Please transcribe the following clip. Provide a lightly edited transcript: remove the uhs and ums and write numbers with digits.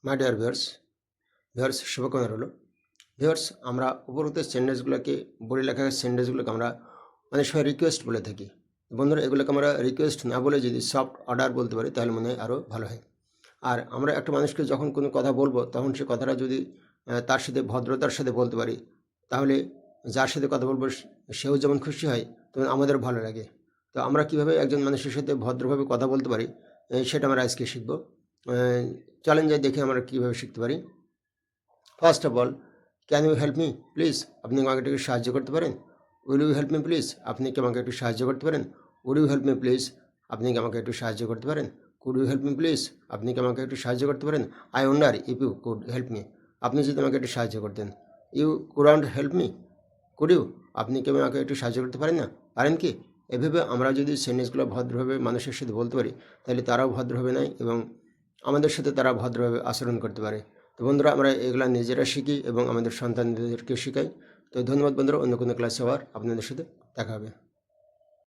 My dear viewers শুভকামনা রইল। Viewers, আমরা উপরোক্ত সেন্টেন্সগুলোকে বডি লেখা সেন্টেন্সগুলোকে আমরা অনেক সময় রিকোয়েস্ট বলে থাকি। বন্ধুরা, এগুলোকে আমরা রিকোয়েস্ট না বলে যদি সফট অর্ডার বলতে পারি তাহলে মনে হয় আরও ভালো হয়। আর আমরা একটা মানুষকে যখন কোনো কথা বলবো তখন সে কথাটা যদি তার সাথে ভদ্রতার সাথে বলতে পারি, তাহলে যার সাথে কথা বলবো সেও যেমন খুশি হয় তেমন আমাদের ভালো লাগে। তো আমরা কীভাবে একজন মানুষের সাথে ভদ্রভাবে কথা বলতে পারি সেটা আমরা আজকে শিখব। চ্যালেঞ্জে দেখে আমরা কীভাবে শিখতে পারি। First of all, can you help me please? আপনি আমাকে একটু সাহায্য করতে পারেন? Will you help me please? আপনি কি আমাকে একটু সাহায্য করতে পারেন? Would you help me please? আপনি কি আমাকে একটু সাহায্য করতে পারেন? Could you help me please? আপনি কি আমাকে একটু সাহায্য করতে পারেন? I wonder if you could help me. আপনি যদি আমাকে একটু সাহায্য করতেন। You couldn't help me, could you? আপনি কি আমাকে একটু সাহায্য করতে পারেন না? পারেন কি? এভাবে আমরা যদি সেন্টেন্সগুলো ভদ্রভাবে মানুষের সাথে বলতে পারি তাহলে তারাও ভদ্রভাবে নেয় এবং আমাদের সাথে তারা ভদ্রভাবে আচরণ করতে পারে। তো বন্ধুরা, আমরা এগুলা নিজেরা শিখি এবং আমাদের সন্তানদেরকে শেখাই। তো ধন্যবাদ বন্ধুরা, অন্য কোনো ক্লাসে আবার আপনাদের সাথে দেখা হবে।